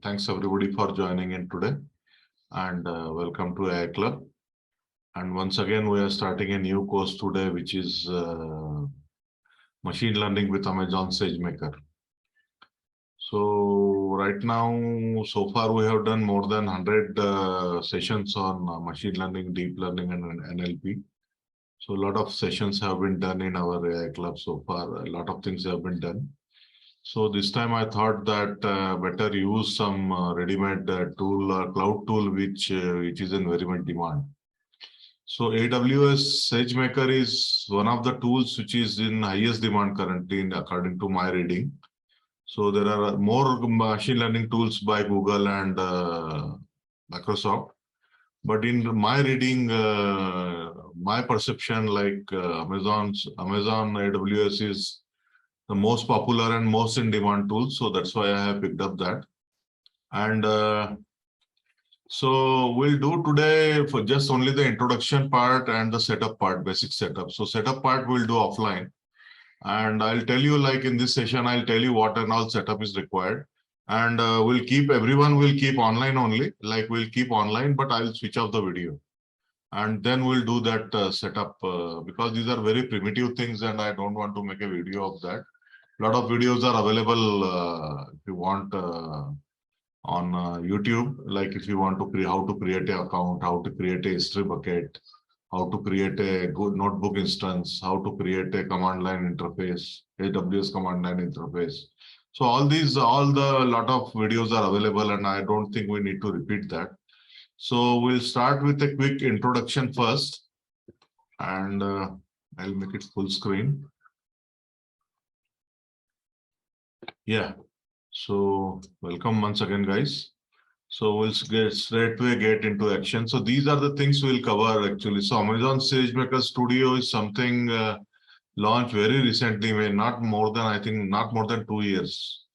Thanks everybody for joining in today and welcome to aiClub. And once again, we are starting a new course today, which is Machine Learning with Amazon SageMaker. So right now, so far we have done more than 100 sessions on machine learning, deep learning and NLP. So a lot of sessions have been done in our aiClub so far. A lot of things have been done. So this time I thought that better use some ready-made tool, cloud tool, which is in very much demand. So AWS SageMaker is one of the tools which is in highest demand currently, according to my reading. So there are more machine learning tools by Google and Microsoft. But in my reading, my perception, like Amazon AWS is the most popular and most in demand tool. So that's why I have picked up that. And so we'll do today for just only the introduction part and the setup part, basic setup. So setup part we'll do offline. And I'll tell you, like in this session, I'll tell you what and all setup is required. And everyone will keep online only, like we'll keep online, but I'll switch off the video. And then we'll do that setup because these are very primitive things and I don't want to make a video of that. A lot of videos are available if you want on YouTube, like if you want to create how to create an account, how to create a history bucket, how to create a good notebook instance, how to create a command line interface, AWS command line interface. So all lot of videos are available and I don't think we need to repeat that. So we'll start with a quick introduction first and I'll make it full screen. Yeah. So welcome once again, guys. So we'll get into action. So these are the things we'll cover actually. So Amazon SageMaker Studio is something launched very recently, not more than 2 years.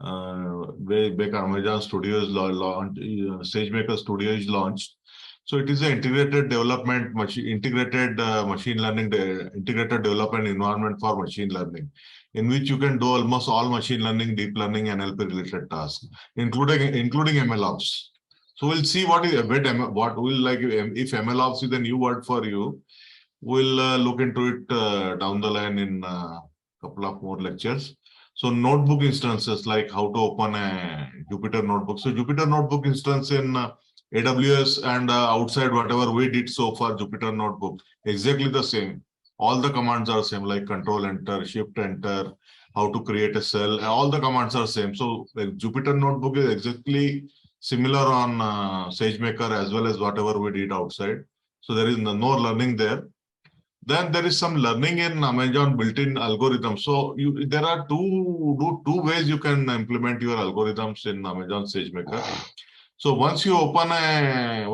Way back Amazon Studio is launched, SageMaker Studio is launched. So it is an integrated development, integrated development environment for machine learning, in which you can do almost all machine learning, deep learning, and NLP related tasks, including MLOps. So we'll see what we'll like. If MLOps is a new word for you, we'll look into it down the line in a couple of more lectures. So notebook instances, like how to open a Jupyter notebook. So Jupyter notebook instance in AWS and outside whatever we did so far, Jupyter notebook, exactly the same. All the commands are same, like control enter, shift enter, how to create a cell, all the commands are same. So Jupyter notebook is exactly similar on SageMaker as well as whatever we did outside. So there is no learning there. Then there is some learning in Amazon built-in algorithms. So there are two ways you can implement your algorithms in Amazon SageMaker. So once you open a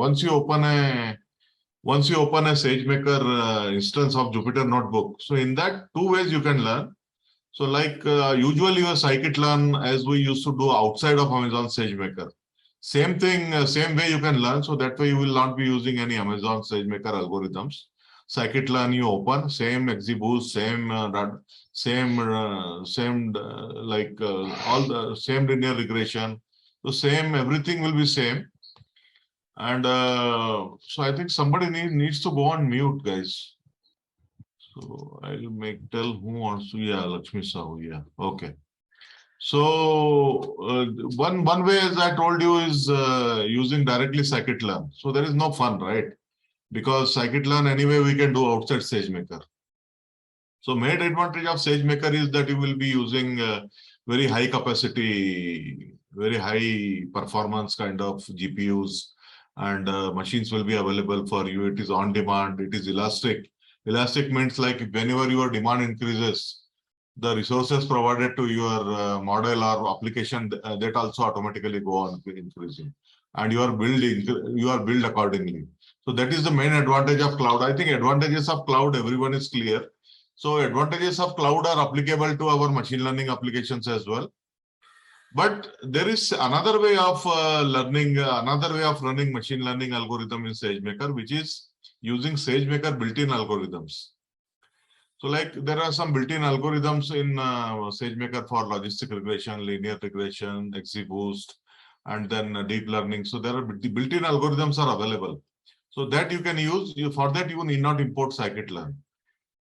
SageMaker instance of Jupyter Notebook, so in that 2 ways you can learn. So like usually your scikit-learn as we used to do outside of Amazon SageMaker. Same thing, same way you can learn. So that way you will not be using any Amazon SageMaker algorithms. Scikit-learn you open, same XGBoost, all the same linear regression. So same, everything will be same. And so I think somebody needs to go on mute, guys. So I'll tell who wants to. Yeah, Lakshmi Sahu. Yeah, okay. So one way, as I told you, is using directly scikit-learn. So there is no fun, right? Because scikit-learn anyway we can do outside SageMaker. So main advantage of SageMaker is that you will be using very high capacity, very high performance kind of GPUs, and machines will be available for you. It is on demand. It is elastic. Elastic means like whenever your demand increases, the resources provided to your model or application that also automatically go on increasing, and you are build accordingly. So that is the main advantage of cloud. I think advantages of cloud, everyone is clear. So advantages of cloud are applicable to our machine learning applications as well. But there is another way of running machine learning algorithm in SageMaker, which is using SageMaker built-in algorithms. So like there are some built-in algorithms in SageMaker for logistic regression, linear regression, XGBoost, and then deep learning. So there are the built-in algorithms are available. So that you can use. For that, you need not import scikit-learn.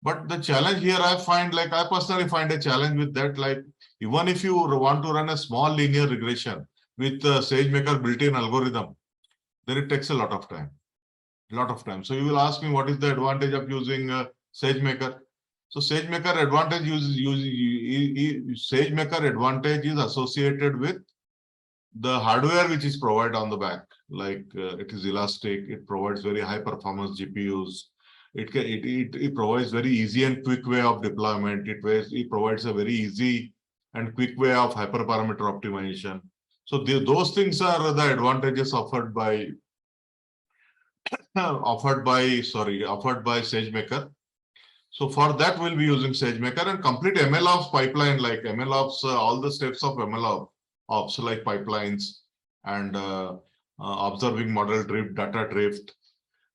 But the challenge here I find, like I personally find a challenge with that, like even if you want to run a small linear regression with SageMaker built-in algorithm, then it takes a lot of time. So you will ask me, what is the advantage of using SageMaker? So SageMaker advantage SageMaker advantage is associated with the hardware which is provided on the back. Like it is elastic, it provides very high performance GPUs. It provides very easy and quick way of deployment. It provides a very easy and quick way of hyperparameter optimization. So those things are the advantages offered by SageMaker. So for that, we'll be using SageMaker and complete MLOps pipeline, like MLOps, all the steps of MLOps like pipelines and observing model drift, data drift,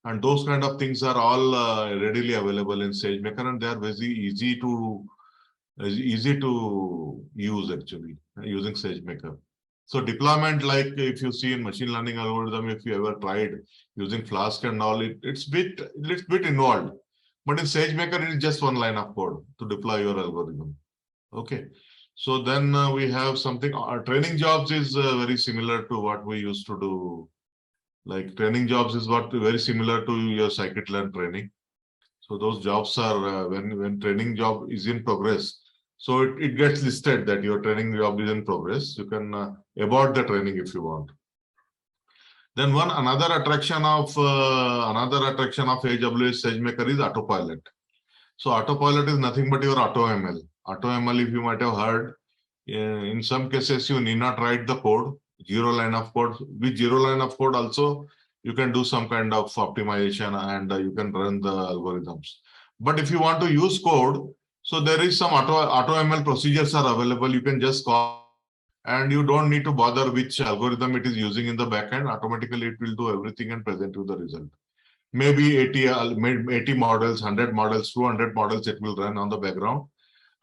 and those kind of things are all readily available in SageMaker, and they are very easy to use actually using SageMaker. So deployment, like if you see in machine learning algorithm, if you ever tried using Flask and all, it's bit involved. But in SageMaker, it is just one line of code to deploy your algorithm. Okay. So then we have something, training jobs is very similar to what we used to do. Like training jobs is very similar to your scikit-learn training. So those jobs are when training job is in progress. So it gets listed that your training job is in progress. You can abort the training if you want. Then another attraction of AWS SageMaker is autopilot. So autopilot is nothing but your AutoML. AutoML, if you might have heard, in some cases you need not write the code, zero line of code. With zero line of code also, you can do some kind of optimization and you can run the algorithms. But if you want to use code, so there is some AutoML procedures are available. You can just call and you don't need to bother which algorithm it is using in the backend. Automatically, it will do everything and present you the result. Maybe 80 models, 100 models, 200 models it will run on the background,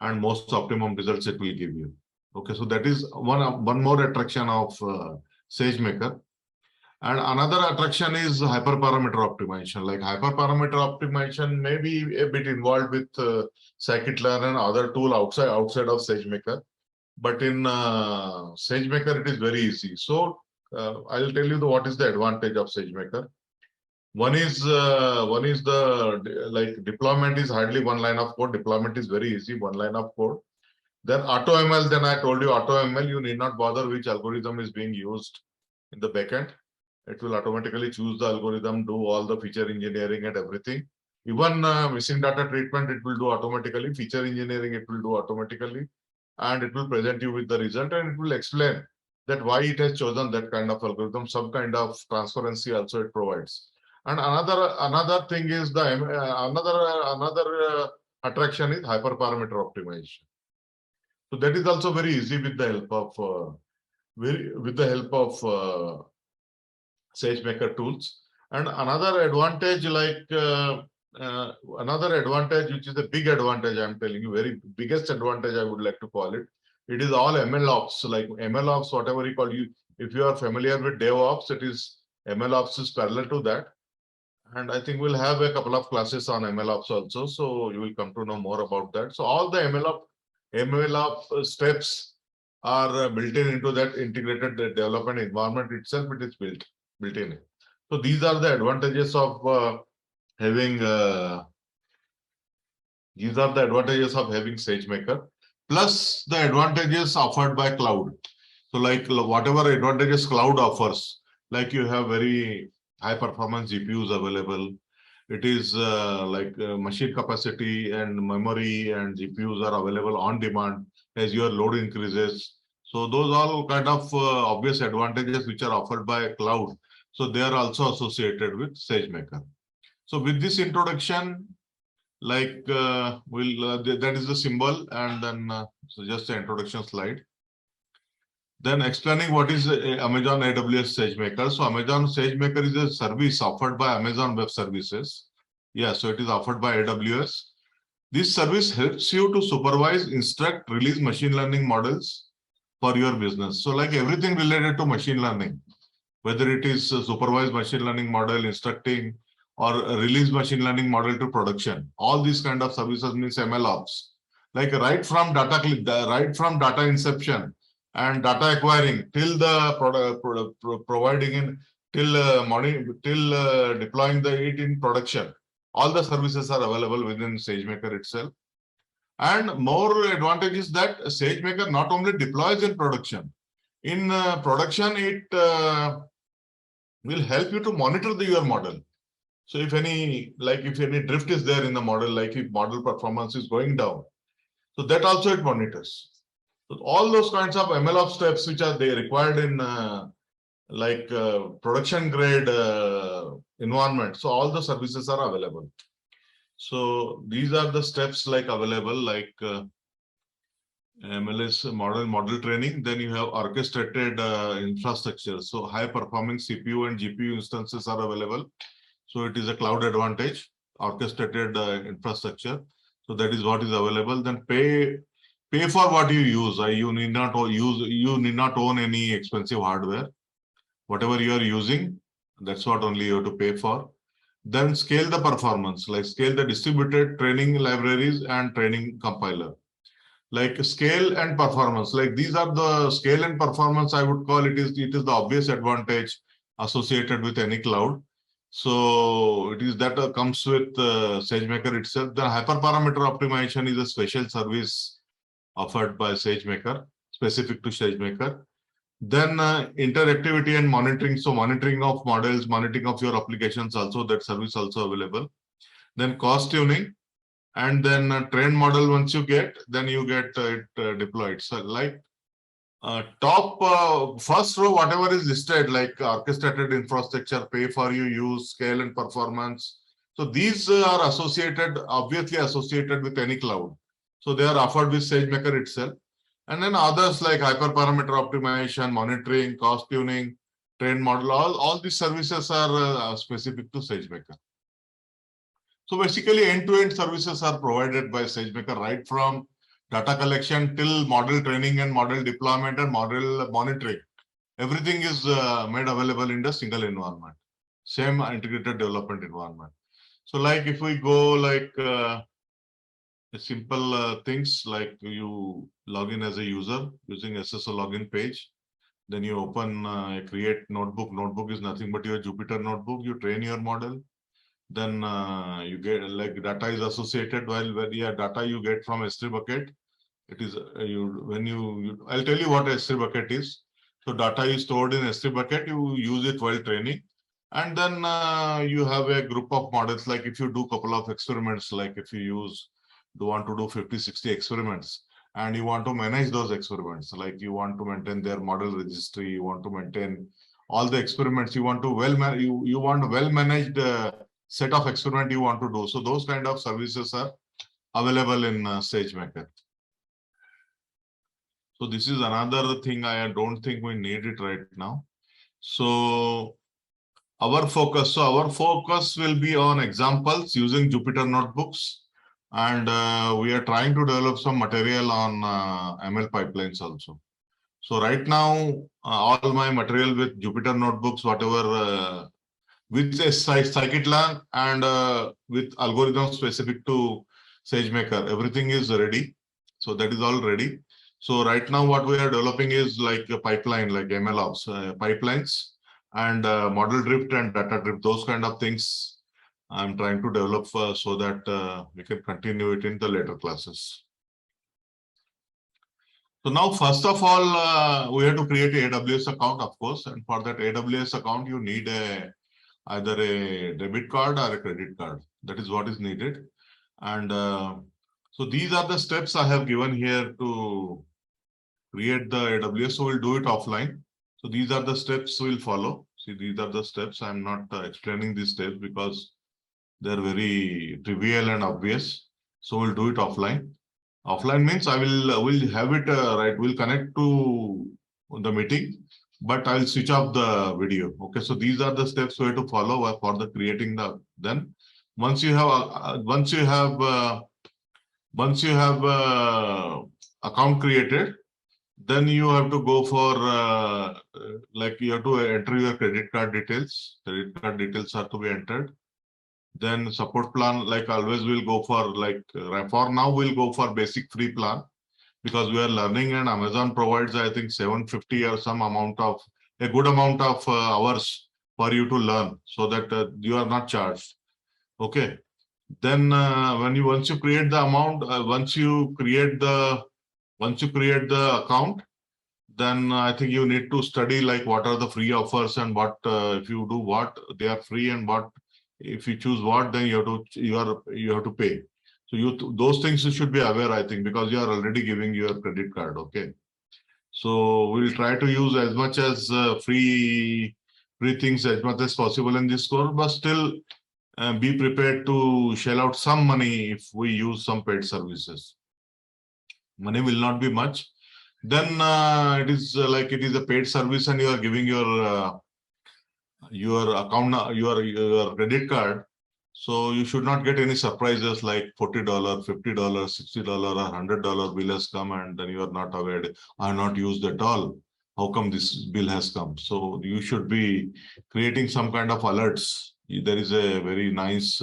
and most optimum results it will give you. Okay, so that is one more attraction of SageMaker. And another attraction is hyperparameter optimization. Like hyperparameter optimization may be a bit involved with scikit-learn and other tool outside of SageMaker. But in SageMaker, it is very easy. So I'll tell you what is the advantage of SageMaker. One is the like deployment is hardly one line of code. Deployment is very easy, one line of code. Then AutoML, then I told you AutoML, you need not bother which algorithm is being used in the backend. It will automatically choose the algorithm, do all the feature engineering and everything. Even missing data treatment, it will do automatically. Feature engineering, it will do automatically. And it will present you with the result, and it will explain that why it has chosen that kind of algorithm. Some kind of transparency also it provides. And another thing is the another attraction is hyperparameter optimization. So that is also very easy with the help of SageMaker tools. And another advantage, another advantage, which is a big advantage, I'm telling you, very biggest advantage I would like to call it. It is all MLOps, like MLOps, whatever you call you. If you are familiar with DevOps, it is MLOps is parallel to that. And I think we'll have a couple of classes on MLOps also. So you will come to know more about that. So all the MLOps steps are built into that integrated development environment itself. It is built in. So these are the advantages of having SageMaker, plus the advantages offered by cloud. So like whatever advantages cloud offers, like you have very high performance GPUs available. It is machine capacity and memory and GPUs are available on demand as your load increases. So those are all kind of obvious advantages which are offered by cloud. So they are also associated with SageMaker. So with this introduction, like that is the symbol, and then so just the introduction slide. Then explaining what is Amazon AWS SageMaker. So Amazon SageMaker is a service offered by Amazon Web Services. Yeah, so it is offered by AWS. This service helps you to supervise, instruct, release machine learning models for your business. So like everything related to machine learning, whether it is a supervised machine learning model, instructing, or a release machine learning model to production. All these kind of services means ML ops. Like right from data inception and data acquiring till the providing in till deploying it in production. All the services are available within SageMaker itself. And more advantage is that SageMaker not only deploys in production. In production, it will help you to monitor your model. So if any drift is there in the model, like if model performance is going down, so that also it monitors. So all those kinds of MLOps steps which are they required in production grade environment. So all the services are available. So these are the steps like available, like MLS model training. Then you have orchestrated infrastructure. So high performing CPU and GPU instances are available. So it is a cloud advantage, orchestrated infrastructure. So that is what is available. Then pay for what you use. You need not own any expensive hardware. Whatever you are using, that's what only you have to pay for. Then scale the performance, like scale the distributed training libraries and training compiler. Like scale and performance, like these are the scale and performance, I would call it is the obvious advantage associated with any cloud. So it is that comes with SageMaker itself. The hyperparameter optimization is a special service offered by SageMaker, specific to SageMaker. Then interactivity and monitoring. So monitoring of models, monitoring of your applications also, that service also available. Then cost tuning. And then train model, once you get, then you get it deployed. So like top first row, whatever is listed, like orchestrated infrastructure, pay for you use, scale and performance. So these are obviously associated with any cloud. So they are offered with SageMaker itself. And then others like hyperparameter optimization, monitoring, cost tuning, train model, all these services are specific to SageMaker. So basically end-to-end services are provided by SageMaker, right from data collection till model training and model deployment and model monitoring. Everything is made available in the single environment, same integrated development environment. So like if we go like simple things, like you log in as a user using SSO login page, then you open create notebook. Notebook is nothing but your Jupyter notebook. You train your model. Then you get like data is associated data you get from S3 bucket. It is I'll tell you what S3 bucket is. So data is stored in S3 bucket, you use it while training. And then you have a group of models, like if you do couple of experiments, like if you want to do 50, 60 experiments, and you want to manage those experiments, like you want to maintain their model registry, you want to maintain all the experiments, you want well-managed set of experiment you want to do. So those kind of services are available in SageMaker. So this is another thing I don't think we need it right now. So our focus will be on examples using Jupyter notebooks, and we are trying to develop some material on ML pipelines also. So right now, all my material with Jupyter notebooks, whatever with a scikit-learn and with algorithms specific to SageMaker, everything is ready. So that is all ready. So right now what we are developing is like a pipeline, like MLOps pipelines and model drift and data drift, those kind of things I'm trying to develop so that we can continue it in the later classes. So now, first of all, we have to create an AWS account, of course, and for that AWS account, you need either a debit card or a credit card. That is what is needed. And so these are the steps I have given here to create the AWS. So we'll do it offline. So these are the steps we'll follow. See, these are the steps. I'm not explaining these steps because they're very trivial and obvious. So we'll do it offline. Offline means we'll have it right. We'll connect to the meeting, but I'll switch off the video. Okay, so these are the steps we have to follow for the creating the. Then once you have account created, Then you have to go for like you have to enter your credit card details. Credit card details are to be entered. Then support plan, like always, we'll go for like for now we'll go for basic free plan because we are learning, and Amazon provides I think 750 or some amount of a good amount of hours for you to learn, so that you are not charged. Okay. Then when you once you create the amount, once you create the account, then I think you need to study like what are the free offers and what if you do what they are free, and what if you choose what, then you have to pay. So those things you should be aware, I think, because you are already giving your credit card. Okay. So we'll try to use as much as free things as much as possible in this course, but still be prepared to shell out some money if we use some paid services. Money will not be much. Then it is like it is a paid service and you are giving your account, your credit card. So you should not get any surprises like $40, $50, $60 or $100 bill has come, and then you are not aware. I have not used at all. How come this bill has come? So you should be creating some kind of alerts. There is a very nice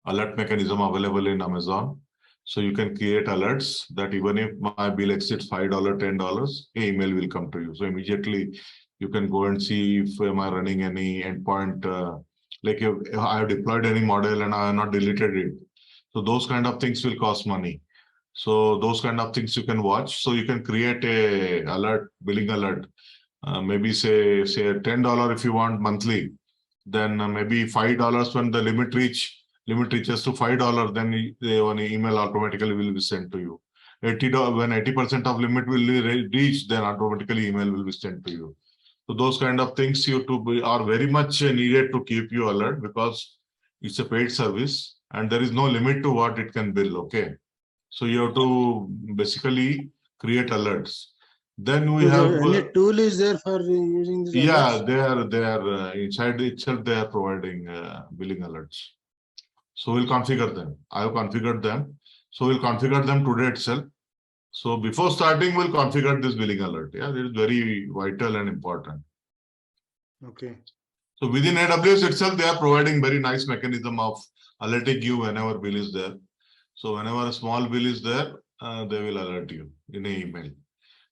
alert mechanism available in Amazon. So you can create alerts that even if my bill exceeds $5, $10, an email will come to you. So immediately you can go and see if am I running any endpoint, like if I have deployed any model and I have not deleted it. So those kind of things will cost money. So those kind of things you can watch. So you can create a alert, billing alert. Maybe say $10 if you want monthly. Then maybe $5 when the limit reaches to $5, then one email automatically will be sent to you. $80 when 80% of limit will reach, then automatically email will be sent to you. So those kind of things are very much needed to keep you alert, because it's a paid service and there is no limit to what it can bill. Okay, so you have to basically create alerts. Then we have any tool is there for using this? Yeah, they are inside itself. They are providing billing alerts. So we'll configure them. I have configured them. So we'll configure them today itself. So before starting, we'll configure this billing alert. Yeah, it is very vital and important. Okay. So within AWS itself, they are providing very nice mechanism of alerting you whenever bill is there. So whenever a small bill is there, they will alert you in an email.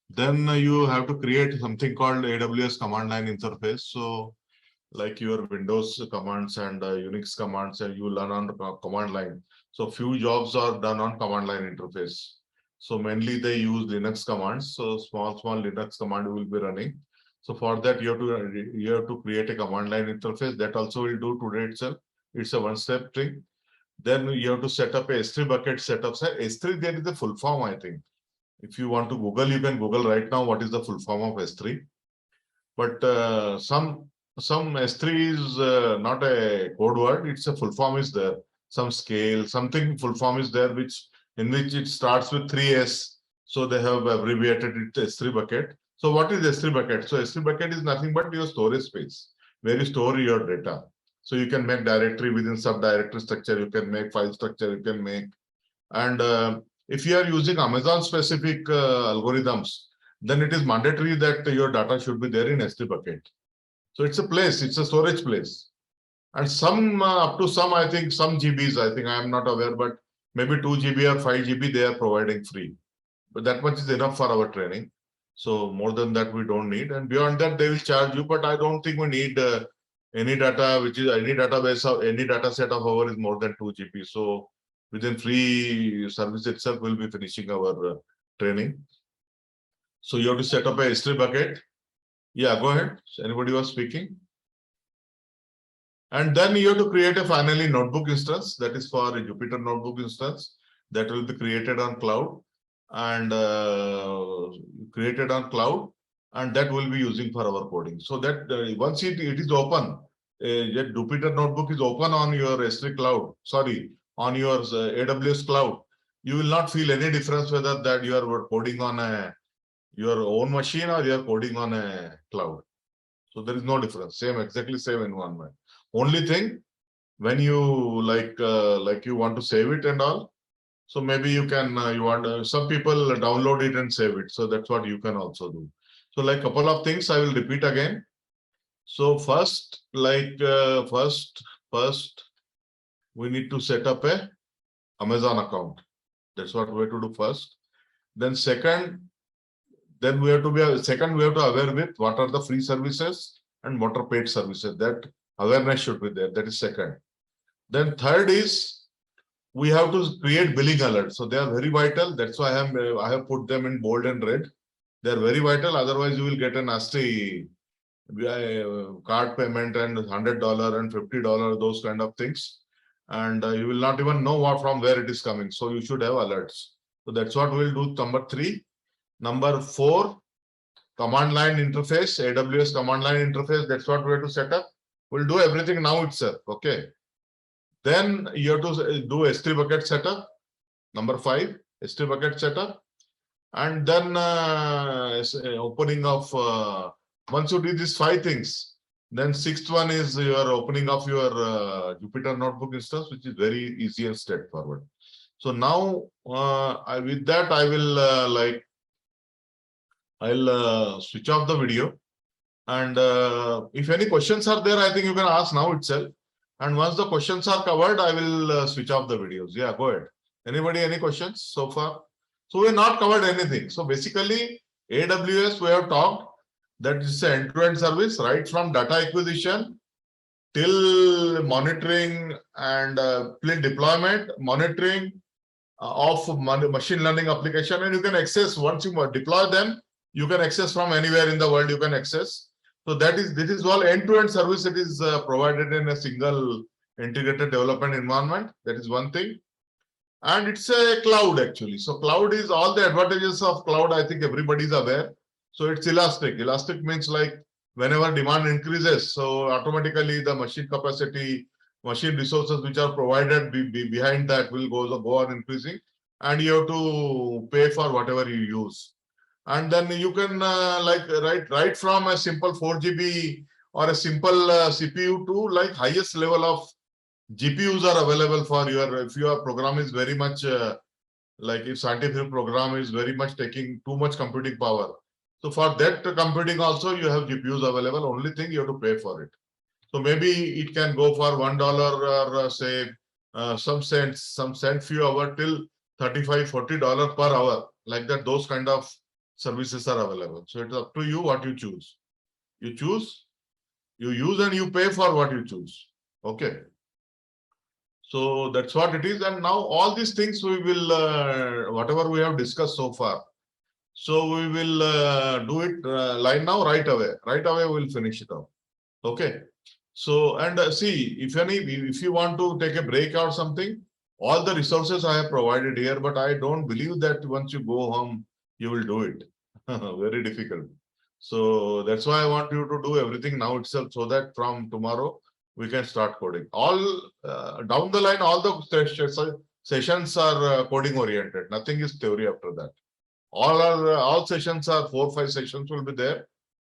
Then you have to create something called AWS command line interface. So like your Windows commands and Unix commands, and you learn on the command line. So few jobs are done on command line interface. So mainly they use Linux commands. So small Linux command will be running. So for that you have to create a command line interface. That also will do today itself. It's a one-step thing. Then you have to set up a S3 bucket setup. So S3, there is a full form, I think. If you want to Google, you can Google right now what is the full form of S3. But some S3 is not a code word. It's a full form is there. Some scale, something full form is there, in which it starts with 3S. So they have abbreviated it S3 bucket. So what is S3 bucket? So S3 bucket is nothing but your storage space where you store your data. So you can make directory within subdirectory structure. You can make file structure. You can make, and if you are using Amazon specific algorithms, then it is mandatory that your data should be there in S3 bucket. So it's a place, it's a storage place. And some up to some, I think some GBs, I think I am not aware, but maybe 2 GB or 5 GB they are providing free. But that much is enough for our training. So more than that we don't need. And beyond that they will charge you, but I don't think we need any data, which is any database of any data set of ours is more than 2 GB. So within free service itself, we'll be finishing our training. So you have to set up a S3 bucket. Yeah, go ahead. Anybody was speaking? And then you have to create a finally notebook instance, that is for a Jupyter notebook instance that will be created on cloud, and that will be using for our coding. So that once it is open, that Jupyter notebook is open on your S3 cloud, on your AWS cloud, you will not feel any difference whether that you are coding on your own machine or you are coding on a cloud. So there is no difference, exactly same environment. Only thing, when you like you want to save it and all, So maybe you can, some people download it and save it. So that's what you can also do. So like couple of things I will repeat again. So first, first, we need to set up a Amazon account. That's what we have to do first. Then second, we have to aware with what are the free services and what are paid services. That awareness should be there. That is second. Then third is we have to create billing alerts. So they are very vital. That's why I have put them in bold and red. They are very vital. Otherwise, you will get a nasty card payment and $100 and $50, those kind of things, and you will not even know from where it is coming. So you should have alerts. So that's what we'll do. Number 3. Number 4, command line interface, AWS command line interface. That's what we have to set up. We'll do everything now itself. Okay. Then you have to do S3 bucket setup. Number 5, S3 bucket setup, and then opening of. Once you do these 5 things, then 6th one is your opening of your Jupyter Notebook instance, which is very easy and straightforward. So now, with that, I will I'll switch off the video, and if any questions are there, I think you can ask now itself. And once the questions are covered, I will switch off the videos. Yeah, go ahead. Anybody, any questions so far? So we have not covered anything. So basically, AWS, we have talked that is an end-to-end service, right from data acquisition till monitoring and deployment, monitoring of machine learning application, and you can access once you deploy them, you can access from anywhere in the world. You can access. So this is all end-to-end service. It is provided in a single integrated development environment. That is one thing, and it's a cloud actually. So cloud is all the advantages of cloud. I think everybody is aware. So it's elastic. Elastic means like whenever demand increases, so automatically the machine capacity, machine resources which are provided behind that will go on increasing, and you have to pay for whatever you use. And then you can right from a simple 4 GB or a simple CPU to like highest level of GPUs are available for if your program is very much if scientific program is very much taking too much computing power. So for that computing also you have GPUs available. Only thing you have to pay for it. So maybe it can go for $1 or say some cent few hour till $35-40 per hour, like that. Those kind of services are available. So it's up to you what you choose. You use and you pay for what you choose. Okay. So that's what it is. And now all these things we will whatever we have discussed so far. So we will do it right away. Right away we'll finish it off. Okay. So and see if you want to take a break or something, all the resources I have provided here, but I don't believe that once you go home you will do it. Very difficult. So that's why I want you to do everything now itself, so that from tomorrow we can start coding. All down the line, all the sessions are coding oriented. Nothing is theory after that. All sessions are 4-5 sessions will be there.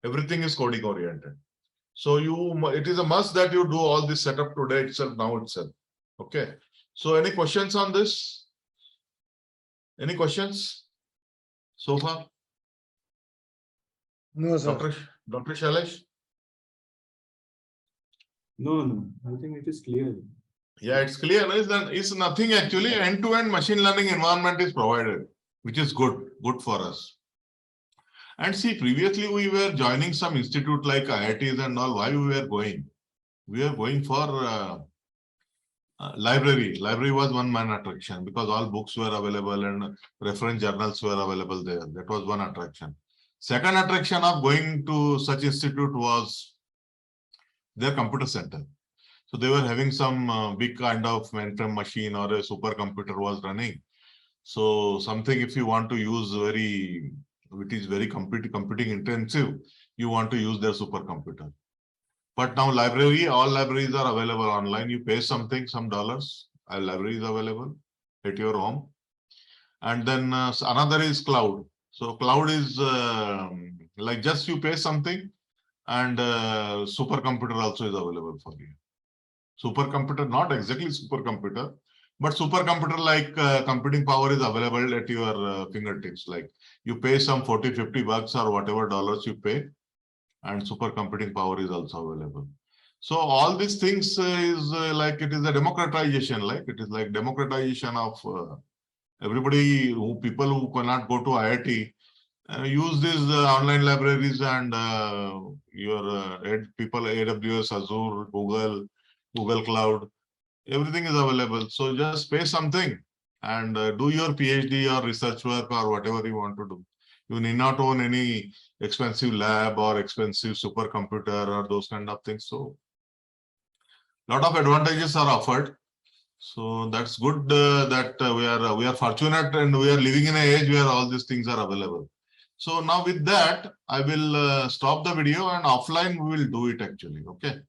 Everything is coding oriented. So it is a must that you do all this setup today itself, now itself. Okay. So any questions on this? Any questions so far? No, sir. Dr. Shailesh? No. I think it is clear. Yeah, it's clear. It's nothing actually. End-to-end machine learning environment is provided, which is good for us. And see, previously we were joining some institute like IITs and all. Why we were going? We are going for library. Library was one main attraction because all books were available and reference journals were available there. That was one attraction. Second attraction of going to such institute was their computer center. So they were having some big kind of mainframe machine or a supercomputer was running. So something if you want to use which is very computing intensive, you want to use their supercomputer. But now all libraries are available online. You pay some dollars, a library is available at your home. And then another is cloud. So cloud is like just you pay something and supercomputer also is available for you. Supercomputer, not exactly supercomputer. But supercomputer like computing power is available at your fingertips. Like you pay some 40, 50 bucks or whatever dollars you pay, and supercomputing power is also available. So all these things is like it is a democratization, like it is like democratization of everybody people who cannot go to IIT use these online libraries and your people AWS, Azure, Google Cloud, everything is available. So just pay something and do your PhD or research work or whatever you want to do. You need not own any expensive lab or expensive supercomputer or those kind of things. So a lot of advantages are offered. So that's good that we are fortunate and we are living in an age where all these things are available. So now with that, I will stop the video and offline we will do it actually. Okay.